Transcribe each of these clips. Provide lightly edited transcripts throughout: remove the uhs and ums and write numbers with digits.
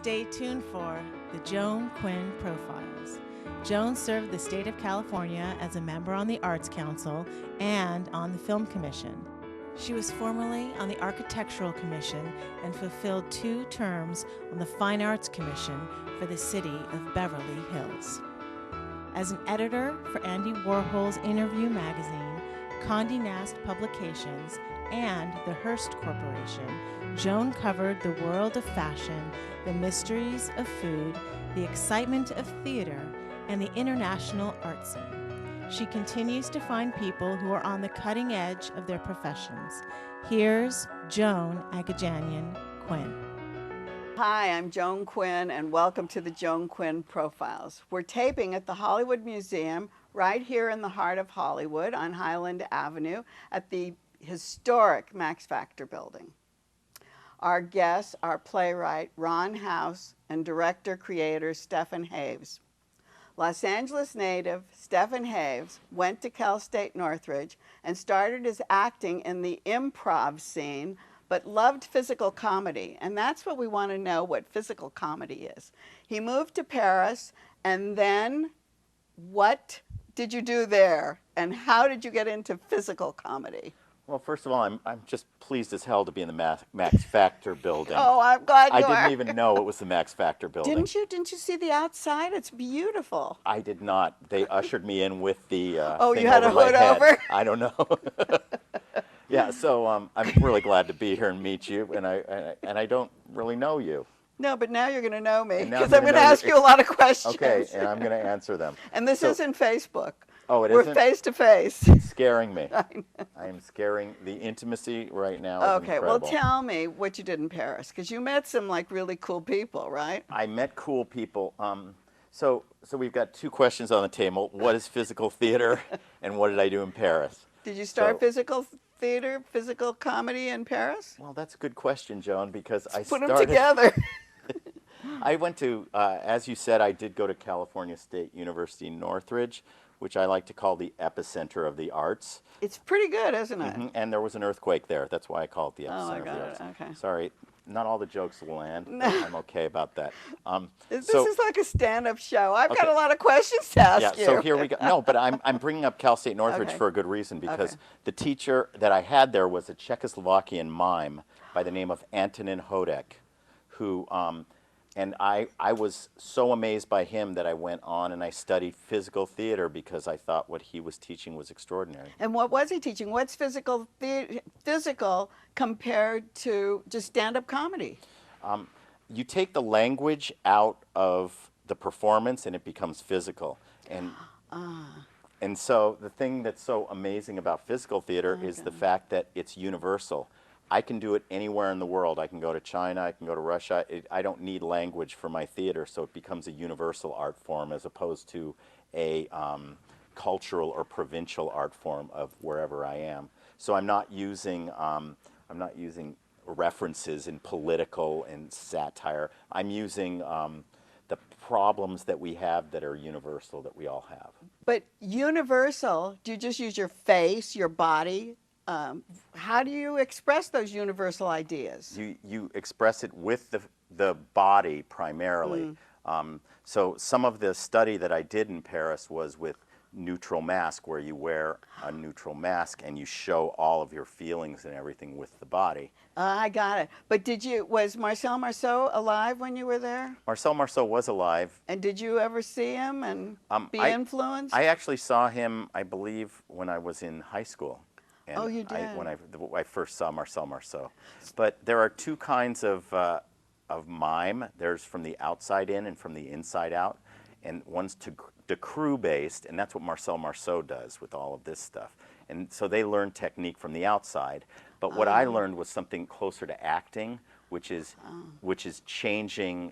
Stay tuned for the Joan Quinn Profiles. Joan served the state of California as a member on the Arts Council and on the Film Commission. She was formerly on the Architectural Commission and fulfilled 2 terms on the Fine Arts Commission for the city of Beverly Hills. As an editor for Andy Warhol's Interview magazine, Condé Nast Publications, and the Hearst Corporation, Joan covered the world of fashion, the mysteries of food, the excitement of theater, and the international art scene. She continues to find people who are on the cutting edge of their professions. Here's Joan Agajanian Quinn. Hi, I'm Joan Quinn, and welcome to the Joan Quinn Profiles. We're taping at the Hollywood Museum right here in the heart of Hollywood on Highland Avenue at the historic Max Factor building. Our guests are playwright Ron House and director-creator Stefan Haves. Los Angeles native Stefan Haves went to Cal State Northridge and started his acting in the improv scene, but loved physical comedy, and that's what we want to know, what physical comedy is. He moved to Paris, and then what did you do there, and how did you get into physical comedy? Well, first of all, I'm just pleased as hell to be in the Max Factor building. Oh, I'm glad you are. I didn't even know it was the Max Factor building. Didn't you? Didn't you see the outside? It's beautiful. I did not. They ushered me in with the oh, thing you had over a my hood head. over? I don't know. Yeah, so I'm really glad to be here and meet you, and I don't really know you. No, but now you're going to know me, now because I'm going to ask you a lot of questions. Okay, and I'm going to answer them. And this isn't Facebook. Oh, it We're isn't? face to face. It's scaring me. I know. I am scaring. The intimacy right now is Okay, well, incredible. tell me what you did in Paris, because you met some like really cool people, right? I met cool people. So we've got 2 questions on the table. What is physical theater, and what did I do in Paris? Did you start physical theater, physical comedy in Paris? Well, that's a good question, Joan, because I Put started. them together. I went to, as you said, I did go to California State University Northridge, which I like to call the epicenter of the arts. It's pretty good, isn't it? Mm-hmm. And there was an earthquake there. That's why I call it the epicenter Oh, I of got the it. arts. Okay. Sorry, not all the jokes will land. But I'm okay about that. This is like a stand-up show. I've got a lot of questions to ask you. So here we go. No, but I'm bringing up Cal State Northridge for a good reason, because the teacher that I had there was a Czechoslovakian mime by the name of Antonin Hodek, who, and I was so amazed by him that I went on and I studied physical theater because I thought what he was teaching was extraordinary. And what was he teaching? What's physical compared to just stand-up comedy? You take the language out of the performance and it becomes physical. And so the thing that's so amazing about physical theater is the fact that it's universal. I can do it anywhere in the world. I can go to China, I can go to Russia. I don't need language for my theater, so it becomes a universal art form as opposed to a cultural or provincial art form of wherever I am. So I'm not using references in political and satire. I'm using the problems that we have that are universal, that we all have. But universal, do you just use your face, your body? How do you express those universal ideas? You express it with the body primarily. So some of the study that I did in Paris was with neutral mask, where you wear a neutral mask and you show all of your feelings and everything with the body. I got it. But was Marcel Marceau alive when you were there? Marcel Marceau was alive. And did you ever see him and be influenced? I actually saw him, I believe, when I was in high school. And oh, you did? When I first saw Marcel Marceau. But there are 2 kinds of mime. There's from the outside in and from the inside out. And one's crew-based, and that's what Marcel Marceau does with all of this stuff. And so they learn technique from the outside. But what I learned was something closer to acting, which is changing,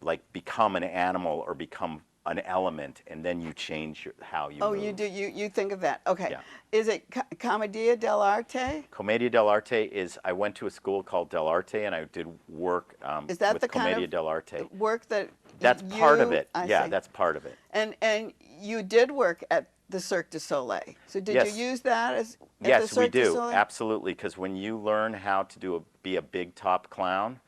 like become an animal or become an element, and then you change how you move. You do. You think of that. Okay. Yeah. Is it Commedia dell'arte? Commedia dell'arte is, I went to a school called dell'arte, and I did work is that with the Commedia kind of dell'arte. Work that That's part of it. Yeah, see. that's part of it. And you did work at the Cirque du Soleil. So did you use that as at Yes, the Cirque we du do. Soleil? Absolutely, because when you learn how to be a big top clown,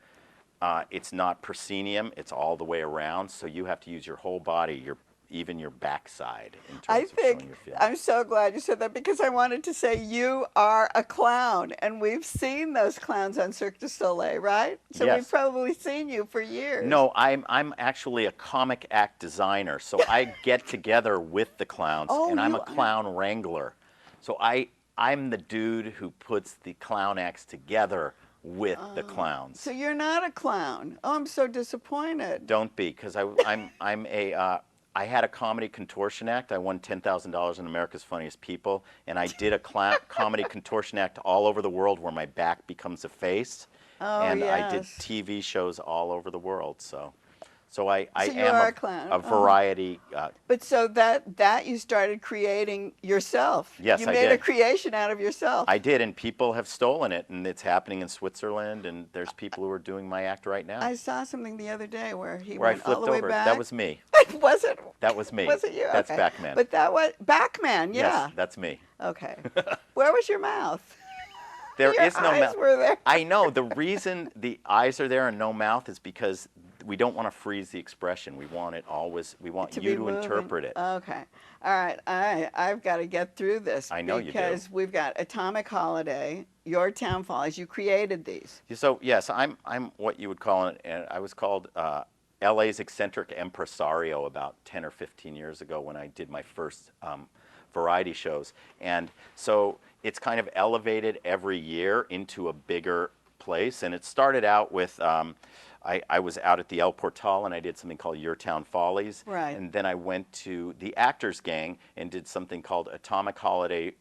It's not proscenium, it's all the way around, so you have to use your whole body, even your backside in terms I of showing think your feeling. I'm so glad you said that because I wanted to say you are a clown, and we've seen those clowns on Cirque du Soleil, right? So Yes. we've probably seen you for years. No, I'm actually a comic act designer, so I get together with the clowns, Oh, and I'm you a are. clown wrangler. So I'm the dude who puts the clown acts together with the clowns. So you're not a clown. Oh, I'm so disappointed. Don't be, because I had a comedy contortion act. I won $10,000 in America's Funniest People, and I did a comedy contortion act all over the world where my back becomes a face, Oh, and I did yes. TV shows all over the world. So I So you am are a clown. a variety. But so that you started creating yourself. Yes, you I made a did. creation out of yourself. I did, and people have stolen it, and it's happening in Switzerland, and there's people who are doing my act right now. I saw something the other day where he where I went all flipped the way over. back. That was me. Was it? That was me. Was it you? That's Okay. Backman. But that was Backman, yeah. Yes, that's me. Okay. Where was your mouth? There Your is no eyes mouth. were there. I know. The reason the eyes are there and no mouth is because we don't want to freeze the expression. We want it always. We want To you be to moving. interpret it. Okay. All right. I've got to get through this. I know you do. Because we've got Atomic Holiday, Your Town Follies. You created these. So yes, I'm what you would call it. I was called LA's eccentric impresario about 10 or 15 years ago when I did my first variety shows, and so it's kind of elevated every year into a bigger place. And it started out with I was out at the El Portal and I did something called Your Town Follies. Right. And then I went to the Actors Gang and did something called Atomic Holiday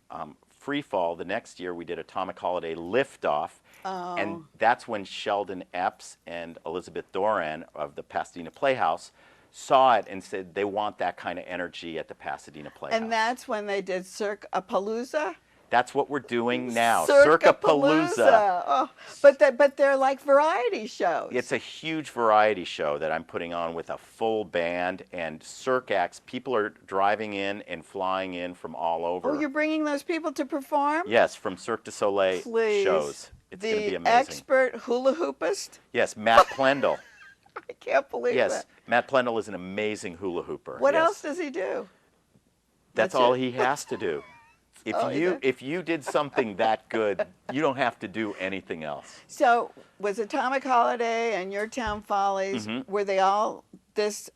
Free Fall. The next year we did Atomic Holiday Liftoff. Oh. And that's when Sheldon Epps and Elizabeth Doran of the Pasadena Playhouse saw it and said they want that kind of energy at the Pasadena Playhouse. And that's when they did Cirque-a-Palooza? That's what we're doing now. Cirque-a-Palooza. Oh, but they're like variety shows. It's a huge variety show that I'm putting on with a full band and cirque acts. People are driving in and flying in from all over. Oh, you're bringing those people to perform? Yes, from Cirque du Soleil Please. shows. It's going to be The amazing. expert hula hoopist? Yes, Matt Plendel. I can't believe Yes, that. Matt Plendel is an amazing hula hooper. What Yes. else does he do? That's That's all it? he has to do. Oh, yeah. If you did something that good, you don't have to do anything else. So was Atomic Holiday and Your Town Follies, were they all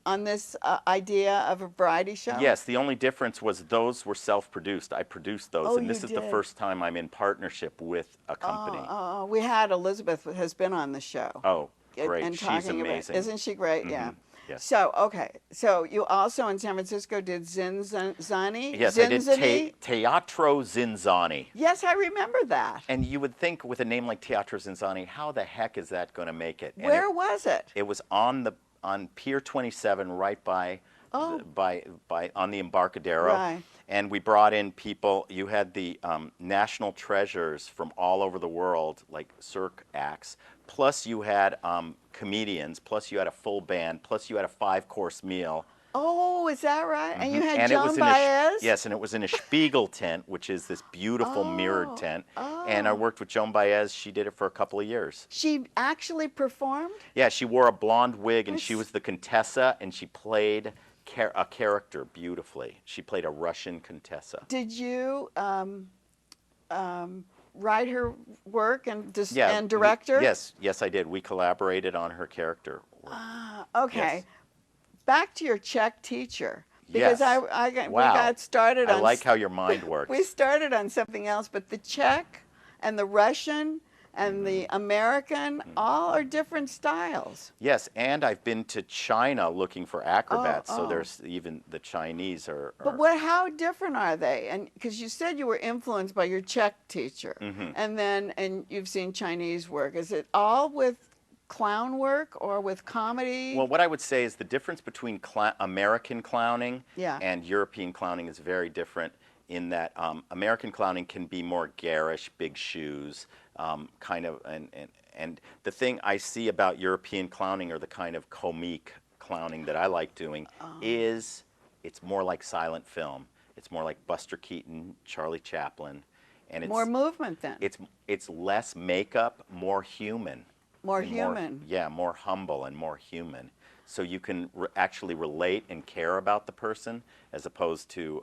on this idea of a variety show? Yes, the only difference was those were self-produced. I produced those, Oh, and this you is the did. first time I'm in partnership with a company. Oh, we had Elizabeth has been on the show. Oh, and- great. and She's talking amazing. Isn't she great? Yeah. Yes. So, okay. So you also in San Francisco did Zinzani? Yes, I did Zinzani? Teatro Zinzani. Yes, I remember that. And you would think with a name like Teatro Zinzani, how the heck is that going to make it? And Where was it? it was on Pier 27 right by on the Embarcadero. Right. And we brought in people. You had the national treasures from all over the world, like cirque acts. Plus you had comedians. Plus you had a full band. Plus you had a 5-course meal. Oh, is that right? And you had And Joan Baez? yes, and it was in a Spiegel tent, which is this beautiful mirrored tent. Oh. And I worked with Joan Baez. She did it for a couple of years. She actually performed? Yeah, she wore a blonde wig, and she was the Contessa, and she played a character beautifully. She played a Russian Contessa. Did you write her work and Yeah, and direct her? Yes, I did. We collaborated on her character work. Okay. Yes. Back to your Czech teacher. Because Yes. we Wow. got started on I like how your mind works. we started on something else, but the Czech and the Russian and the American all are different styles. Yes, and I've been to China looking for acrobats, so oh. there's even the Chinese are. But how different are they? And because you said you were influenced by your Czech teacher, and you've seen Chinese work. Is it all with clown work or with comedy? Well, what I would say is the difference between American clowning Yeah. and European clowning is very different in that American clowning can be more garish, big shoes, kind of, and the thing I see about European clowning or the kind of comique clowning that I like doing is it's more like silent film. It's more like Buster Keaton, Charlie Chaplin, and it's More movement then. it's less makeup, more human. More and human. more humble and more human. So you can actually relate and care about the person as opposed to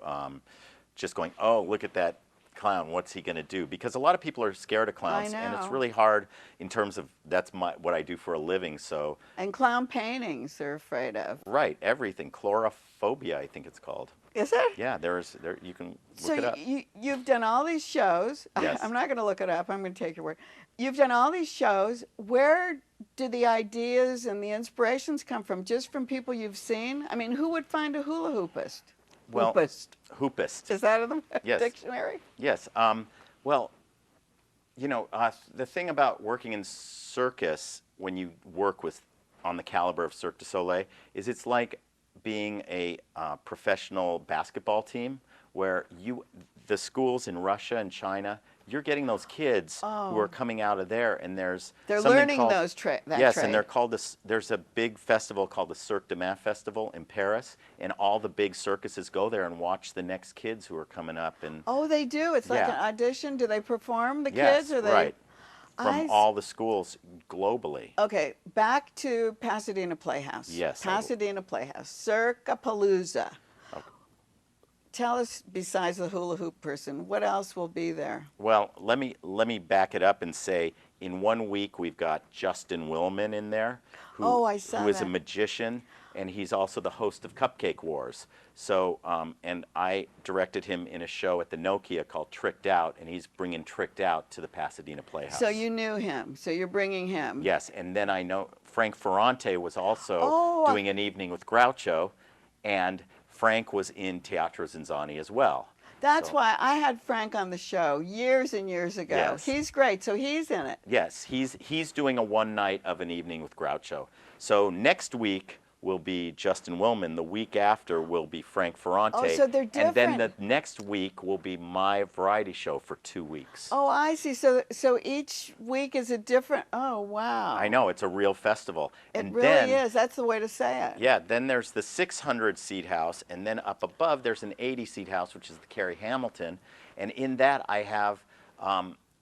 just going, oh, look at that clown, what's he going to do? Because a lot of people are scared of clowns, and it's really hard in terms of that's what I do for a living. So and clown paintings they're afraid of. Right, everything. Chlorophobia, I think it's called. Is it? Yeah, you can So look it up. you've done all these shows. Yes. I'm not going to look it up. I'm going to take your word. You've done all these shows. Where do the ideas and the inspirations come from? Just from people you've seen? I mean, who would find a hula hoopist? Well, hoopist. Is that in the Yes. dictionary? Yes. Well, the thing about working in circus when you work on the caliber of Cirque du Soleil is it's like being a professional basketball team where the schools in Russia and China, you're getting those kids who are coming out of there, and they're learning called, that yes, trade. And they're called there's a big festival called the Cirque du Main Festival in Paris, and all the big circuses go there and watch the next kids who are coming up. And oh, they do. It's like an audition. Do they perform the yes, kids, or they? Right. From all the schools globally. Okay, back to Pasadena Playhouse. Yes. Pasadena Playhouse, Circa-palooza. Okay. Tell us, besides the hula hoop person, what else will be there? Well, let me back it up and say, in 1 week we've got Justin Willman in there, who is a magician, and he's also the host of Cupcake Wars. So, and I directed him in a show at the Nokia called Tricked Out, and he's bringing Tricked Out to the Pasadena Playhouse. So you knew him. So you're bringing him. Yes, and then I know Frank Ferrante was also doing an evening with Groucho, and Frank was in Teatro Zinzani as well. That's why I had Frank on the show years and years ago. Yes. He's great, so he's in it. Yes, he's doing a one night of an evening with Groucho. So next week will be Justin Willman. The week after will be Frank Ferrante. Oh, so they're different. And then the next week will be my variety show for 2 weeks. Oh, I see. So each week is a different. Oh, wow. I know, it's a real festival. It really is. That's the way to say it. Yeah. Then there's the 600-seat house, and then up above there's an 80-seat house, which is the Carrie Hamilton, and in that I have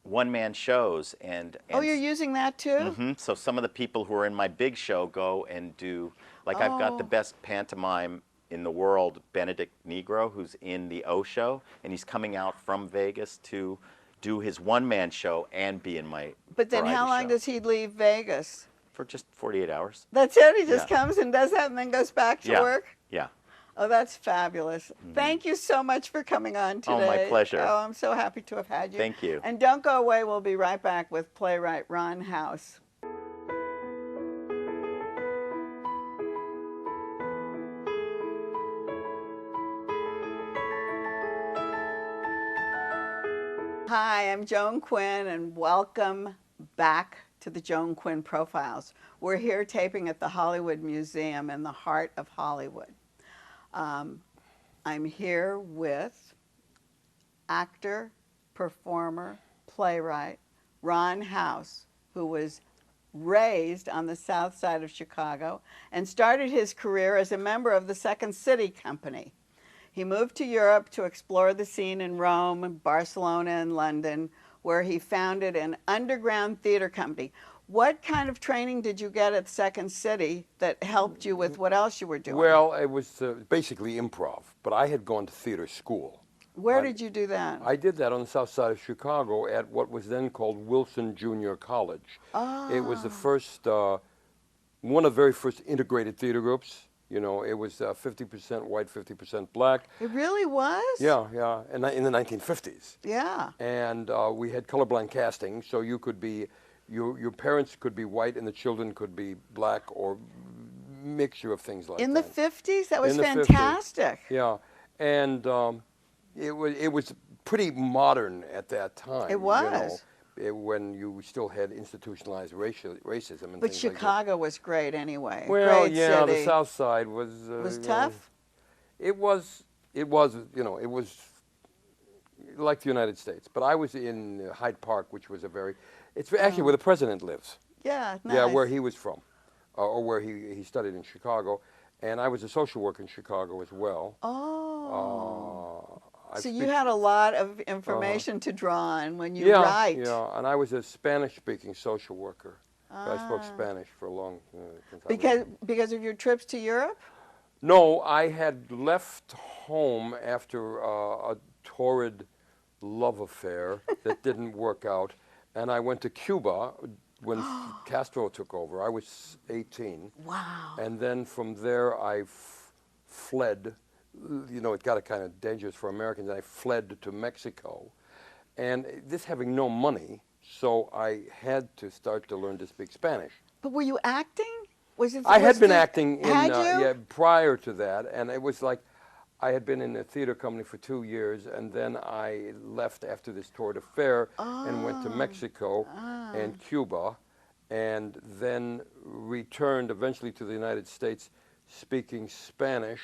one-man shows and oh, you're using that too? Mm-hmm. So some of the people who are in my big show go and do, like I've got the best pantomime in the world, Benedict Negro, who's in the O show, and he's coming out from Vegas to do his one-man show and be in my But then how long show. does he leave Vegas? For just 48 hours. That's it? He just comes and does that and then goes back to work? Yeah. Oh, that's fabulous. Thank you so much for coming on today. Oh, my pleasure. Oh, I'm so happy to have had you. Thank you. And don't go away. We'll be right back with playwright Ron House. Hi, I'm Joan Quinn, and welcome back to the Joan Quinn Profiles. We're here taping at the Hollywood Museum in the heart of Hollywood. I'm here with actor, performer, playwright Ron House, who was raised on the south side of Chicago and started his career as a member of the Second City Company. He moved to Europe to explore the scene in Rome, Barcelona, and London, where he founded an underground theater company. What kind of training did you get at Second City that helped you with what else you were doing? Well, it was basically improv, but I had gone to theater school. Where did you do that? I did that on the south side of Chicago at what was then called Wilson Junior College. It was the first, one of the very first integrated theater groups. You know, it was 50% white, 50% black. It really was? Yeah, yeah, in the 1950s. Yeah. And we had colorblind casting, so you could be, your parents could be white and the children could be black, or mixture of things like that. In the 50s? That was In the fantastic. 50s. Yeah, and it was pretty modern at that time. It was. You know, when you still had institutionalized racism and But things Chicago like that. was great anyway. Well, great yeah, city. the South Side was Tough? It was, it was like the United States. But I was in Hyde Park, which was it's actually where the president lives. Yeah, nice. Yeah, where he was from, or where he studied in Chicago. And I was a social worker in Chicago as well. Oh. I So speak- you had a lot of information to draw on when you write. Yeah, and I was a Spanish-speaking social worker. I spoke Spanish for a long since I was- Because of your trips to Europe? No, I had left home after a torrid love affair that didn't work out, and I went to Cuba when Castro took over. I was 18. Wow. And then from there I fled. You know, it got kind of dangerous for Americans. I fled to Mexico. And this having no money, so I had to start to learn to speak Spanish. But were you acting? I had been acting Had prior to that, and it was like I had been in a theater company for 2 years, and then I left after this torrid affair and went to Mexico and Cuba, and then returned eventually to the United States speaking Spanish.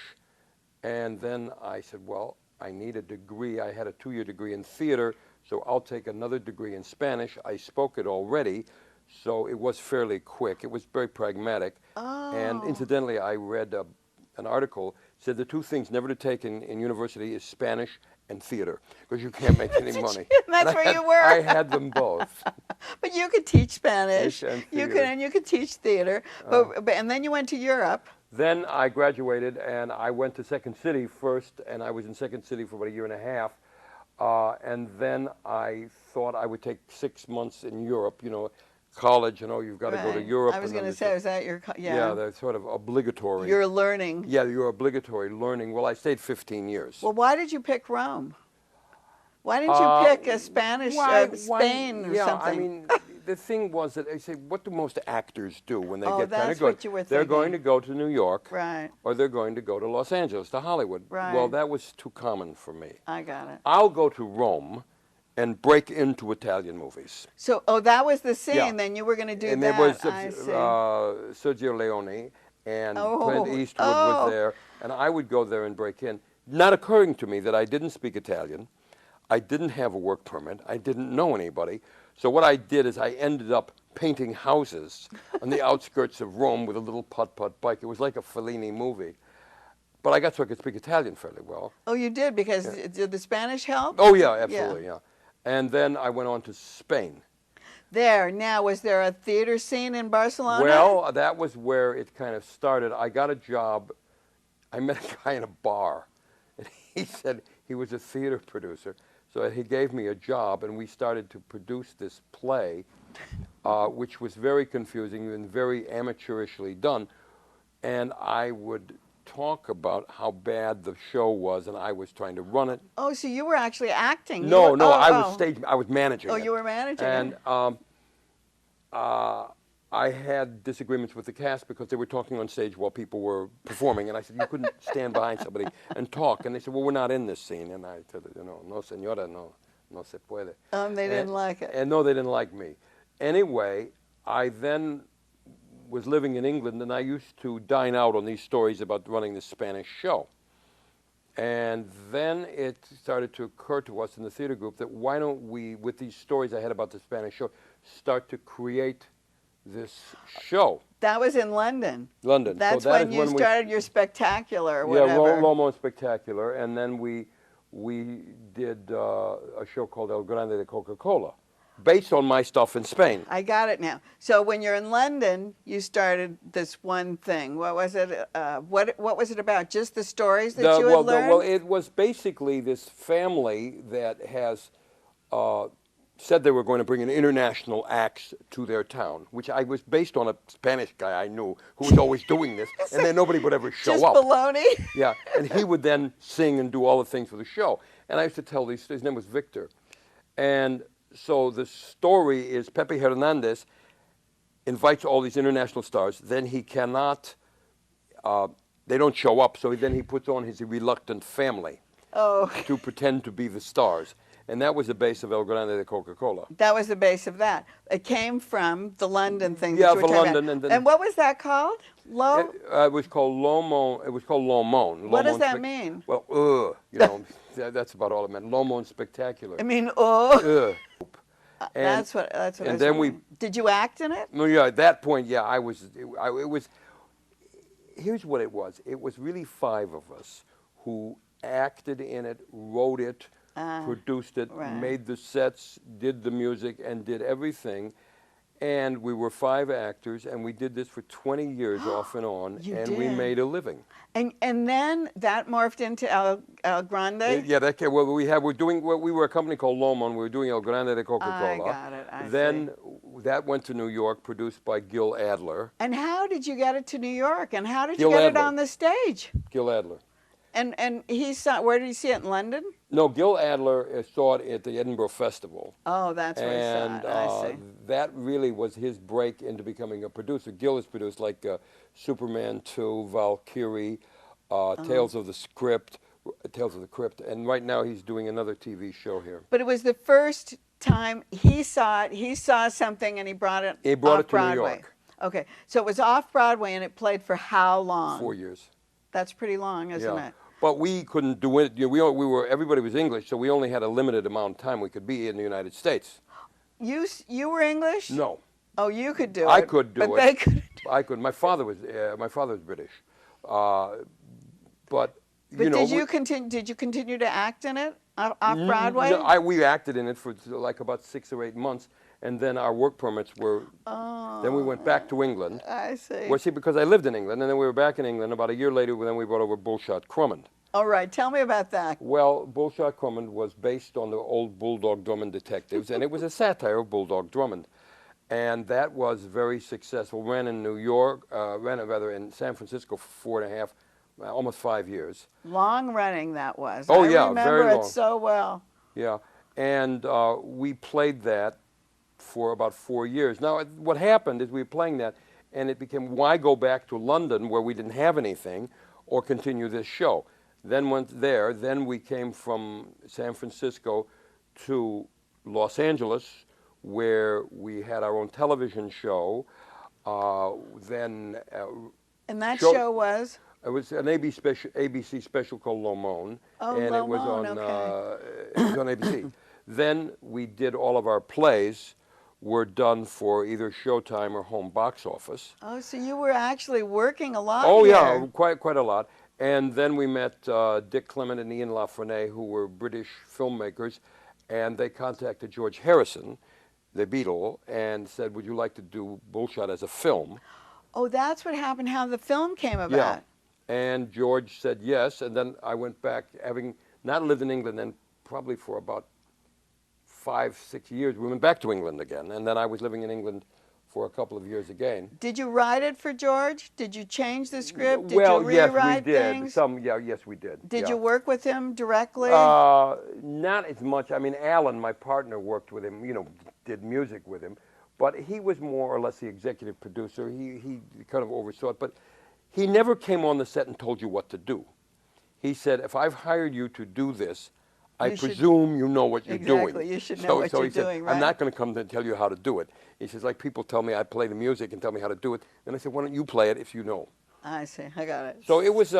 And then I said, well, I need a degree. I had a 2-year degree in theater, so I'll take another degree in Spanish. I spoke it already, so it was fairly quick. It was very pragmatic. And incidentally, I read an article said the 2 things never to take in university is Spanish and theater, because you can't make any money. That's where you were. I had them both. But you could teach Spanish. And You theater. could, and you could teach theater. And then you went to Europe. Then I graduated, and I went to Second City first, and I was in Second City for about 1.5 years. And then I thought I would take 6 months in Europe. You know, college, you know, you've got to go to Europe. I was and going to then say, is that your, yeah, they're sort of obligatory. You're learning. Yeah, you're obligatory learning. Well, I stayed 15 years. Well, why did you pick Rome? Why didn't you pick a Spanish, Spain or something? I mean, the thing was that I say, what do most actors do when they get kind of that's good? what you were They're thinking. going to go to New York, Right. or they're going to go to Los Angeles, to Hollywood. Right. Well, that was too common for me. I got it. I'll go to Rome and break into Italian movies. So, that was the scene. Yeah. Then you were going to do And that. there was I see. Sergio Leone, and Oh, Clint Eastwood was there, and I would go there and break in, not occurring to me that I didn't speak Italian. I didn't have a work permit. I didn't know anybody. So what I did is I ended up painting houses on the outskirts of Rome with a little putt-putt bike. It was like a Fellini movie. But I got so I could speak Italian fairly well. Oh, you did? Because did the Spanish help? Oh, yeah, absolutely, yeah. And then I went on to Spain. There. Now, was there a theater scene in Barcelona? Well, that was where it kind of started. I got a job. I met a guy in a bar, and he said he was a theater producer. So he gave me a job, and we started to produce this play, which was very confusing and very amateurishly done. And I would talk about how bad the show was, and I was trying to run it. Oh, so you were actually acting? No, I was managing it. Oh, you were managing and, it. I had disagreements with the cast because they were talking on stage while people were performing, and I said, you couldn't stand behind somebody and talk. And they said, well, we're not in this scene. And I said, no, señora, no se puede. They didn't like it. And no, they didn't like me. Anyway, I then was living in England, and I used to dine out on these stories about running the Spanish show. And then it started to occur to us in the theater group that why don't we, with these stories I had about the Spanish show, start to create this show. That was in London. London. That's so that when you started your Spectacular, or yeah, whatever. Lomo Spectacular, and then we did a show called El Grande de Coca-Cola, based on my stuff in Spain. I got it now. So when you're in London, you started this one thing. What was it? What was it about? Just the stories that you had learned? Well, it was basically this family that has said they were going to bring in international acts to their town, which I was based on a Spanish guy I knew who was always doing this, and then nobody would ever show up. Just baloney? Yeah, and he would then sing and do all the things for the show. And I used to tell these, his name was Victor. And so the story is Pepe Hernandez invites all these international stars, then he cannot, they don't show up, so then he puts on his reluctant family to pretend to be the stars. And that was the base of El Grande de Coca-Cola. That was the base of that. It came from the London thing. Yeah, that you were for talking London. about. And, then And what was that called? it was called Lomon. It was called Lomon. What does that mean? Well, you know, that's about all it meant. Lomon Spectacular. I mean, And, that's what I was and then wondering. Did you act in it? No, yeah, at that point, yeah, it was, here's what it was. It was really 5 of us who acted in it, wrote it, produced it, right. made the sets, did the music, and did everything. And we were 5 actors, and we did this for 20 years off and on, You and we did? made a living. And then that morphed into El Grande? Yeah, that came, well, we were a company called Lomon. We were doing El Grande de Coca-Cola. I got it. I Then see. that went to New York, produced by Gil Adler. And how did you get it to New York? And how did Gil you get it Adler. on the stage? Gil Adler. And he saw, where did he see it, in London? No, Gil Adler saw it at the Edinburgh Festival. Oh, that's where he saw it. I see. That really was his break into becoming a producer. Gil has produced like Superman 2, Valkyrie, Tales of the Crypt, and right now he's doing another TV show here. But it was the first time he saw it. He saw something and he brought it. He brought off it to New Broadway. York. Okay, so it was off Broadway and it played for how long? 4 years. That's pretty long, isn't Yeah. it? But we couldn't do it. You know, everybody was English, so we only had a limited amount of time we could be in the United States. You were English? No, Oh, you could do it. I could do but it. They couldn't. I could. My father was British, but But you know. did you continue to act in it off Broadway? No, we acted in it for like about 6 or 8 months, and then our work permits were. Then we went back to England. I see. Well, see, because I lived in England, and then we were back in England. About a year later, then we brought over Bullshot Crummond. All right, tell me about that. Well, Bullshot Crummond was based on the old Bulldog Drummond detectives, and it was a satire of Bulldog Drummond. And that was very successful. Ran in New York, in San Francisco for 4.5, almost 5 years. Long running that was. Oh, I yeah, remember very it long. so well. Yeah, and we played that for about 4 years. Now, what happened is we were playing that, and it became, why go back to London where we didn't have anything, or continue this show? Then went there. Then we came from San Francisco to Los Angeles, where we had our own television show. And that show was? It was an ABC special called Lomon, Oh, and it was Lomon, on okay. it was on ABC. Then we did all of our plays were done for either Showtime or home box office. Oh, so you were actually working a lot Oh here. yeah, quite a lot. And then we met Dick Clement and Ian LaFrennais, who were British filmmakers, and they contacted George Harrison, the Beatle, and said, "Would you like to do Bullshot as a film?" Oh, that's what happened, how the film came about. Yeah. And George said yes, and then I went back, having not lived in England then probably for about 5, 6 years. We went back to England again, and then I was living in England for a couple of years again. Did you write it for George? Did you change the script? Did Well, you yes, rewrite we did. things? Yes, we did. Did yeah. you work with him directly? Not as much. I mean, Alan, my partner, worked with him, did music with him, but he was more or less the executive producer. He kind of oversaw it, but he never came on the set and told you what to do. He said, if I've hired you to do this, I presume you know what you're doing. Exactly, you should know what you're he said, doing, right? I'm not going to come and tell you how to do it. He says, like people tell me I play the music and tell me how to do it. And I said, why don't you play it if you know? I see, I got it. So it was,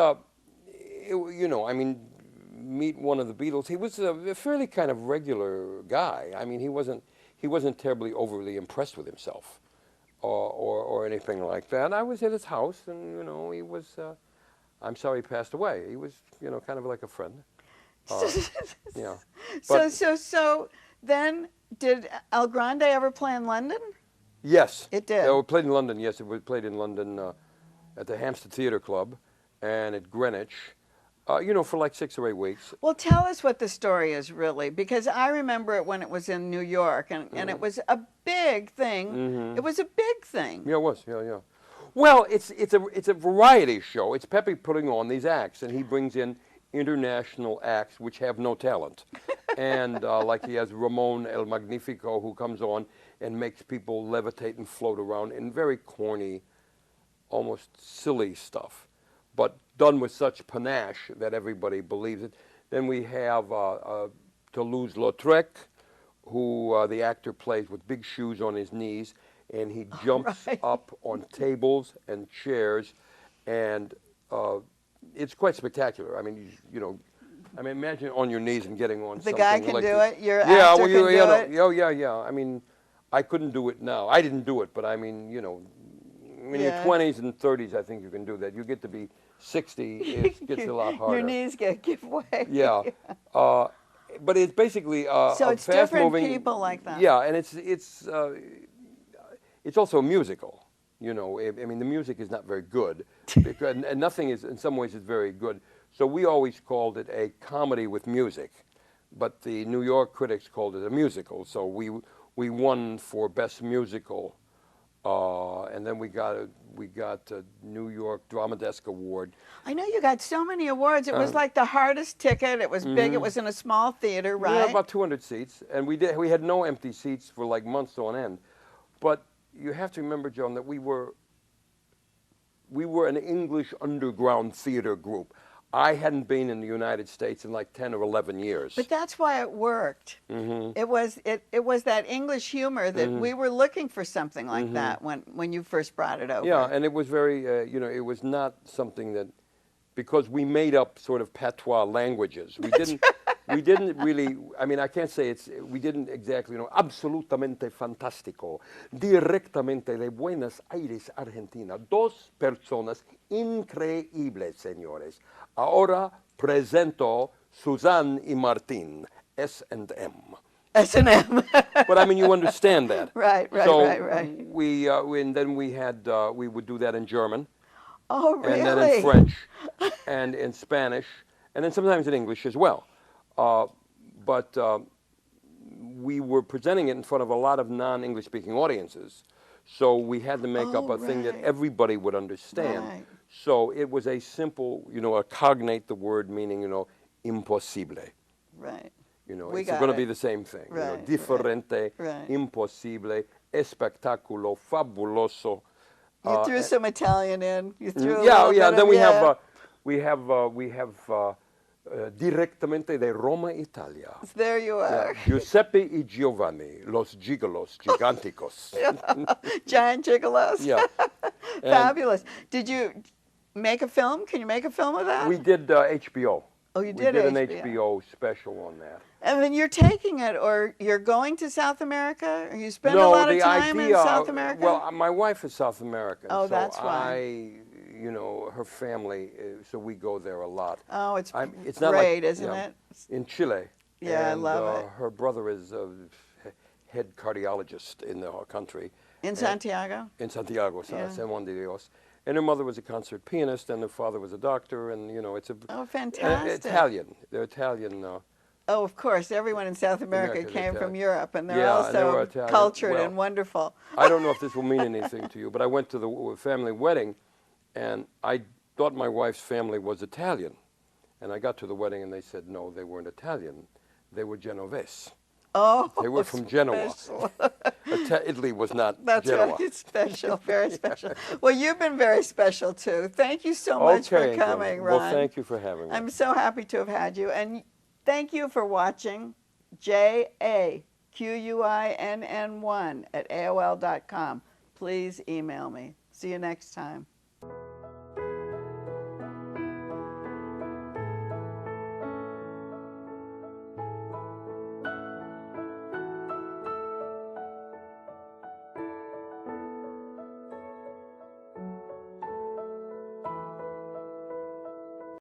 meet one of the Beatles. He was a fairly kind of regular guy. I mean, he wasn't terribly overly impressed with himself or anything like that. I was at his house, and, he was, I'm sorry he passed away. He was, kind of like a friend. Yeah. So then, did El Grande ever play in London? Yes. It did? Yeah, we played in London, yes. It was played in London at the Hampstead Theatre Club and at Greenwich, for like 6 or 8 weeks. Well, tell us what the story is really, because I remember it when it was in New York, and it was a big thing. Mm-hmm. It was a big thing. Yeah, it was. Yeah. Well, it's a variety show. It's Pepe putting on these acts, and he brings in international acts which have no talent. And like he has Ramon El Magnifico, who comes on and makes people levitate and float around in very corny, almost silly stuff, but done with such panache that everybody believes it. Then we have Toulouse-Lautrec, who the actor plays with big shoes on his knees, and he jumps up on tables and chairs, and it's quite spectacular. I mean, imagine on your knees and getting on something. The guy can like do this. it? Your actor can do it? Yeah. I mean, I couldn't do it now. I didn't do it, but I mean, in your 20s and 30s, I think you can do that. You get to be 60, it gets a lot harder. Your knees give way. Yeah. But it's basically so it's fast-moving. different people like that. Yeah, and it's also a musical. You know, I mean, the music is not very good, because, and nothing is, in some ways, is very good. So we always called it a comedy with music, but the New York critics called it a musical. So we won for best musical, and then we got a New York Drama Desk Award. I know you got so many awards. It was like the hardest ticket. It was big. It was in a small theater, right? We had about 200 seats, and we had no empty seats for like months on end. But you have to remember, Joan, that we were an English underground theater group. I hadn't been in the United States in like 10 or 11 years. But that's why it worked. It was that English humor that we were looking for, something like that when you first brought it over. Yeah, and it was very, you know, it was not something that, because we made up sort of patois languages. We didn't really, I mean, I can't say we didn't exactly, you know, absolutamente fantástico, directamente de Buenos Aires, Argentina, dos personas increíbles, señores. Ahora presento Suzanne y Martín, S&M. S&M. But I mean, you understand that. Right. And then we would do that in German. Oh, really? And then in French, and in Spanish, and then sometimes in English as well. But we were presenting it in front of a lot of non-English speaking audiences. So we had to make up a thing that everybody would understand. Right. So it was a simple, you know, a cognate the word meaning, you know, impossible. Right. You know, We it's got going to it. be the same thing. Right, You know, differente, right. impossible, espectaculo, fabuloso. You threw some Italian in. You threw a Yeah, little yeah. bit Then of, we have direttamente de Roma, Italia. There you are. Giuseppe y Giovanni, los gigolos giganticos. Giant gigolos. Yeah. Fabulous. Did you make a film? Can you make a film of that? We did HBO. Oh, you did We did an HBO. HBO special on that. And then you're taking it, or you're going to South America? Or you spend a No, lot of the time idea, in South America? Well, my wife is South American. Oh, so that's why. you know, her family, so we go there a lot. Oh, it's not great, like, isn't yeah, it? In Chile. Yeah, I And, love it. Her brother is a head cardiologist in the country. In Santiago? In Santiago, Yeah. San Juan de Dios. And her mother was a concert pianist, and her father was a doctor, and, you know, it's a... Oh, fantastic. Italian. They're Italian. Oh, of course. Everyone in South America America's came from Italian. Europe, and they're Yeah, and they were also Italian. cultured Well, and wonderful. I don't know if this will mean anything to you, but I went to the family wedding, and I thought my wife's family was Italian. And I got to the wedding, and they said, no, they weren't Italian. They were Genovese. Oh, They were from Genoa. special. Italy was not That's Genoa. right. Special, very special. Well, you've been very special, too. Thank you so much for Okay, coming, Joan. Ron. Well, thank you for having me. I'm so happy to have had you. And thank you for watching JAQUINN1 at AOL.com. Please email me. See you next time.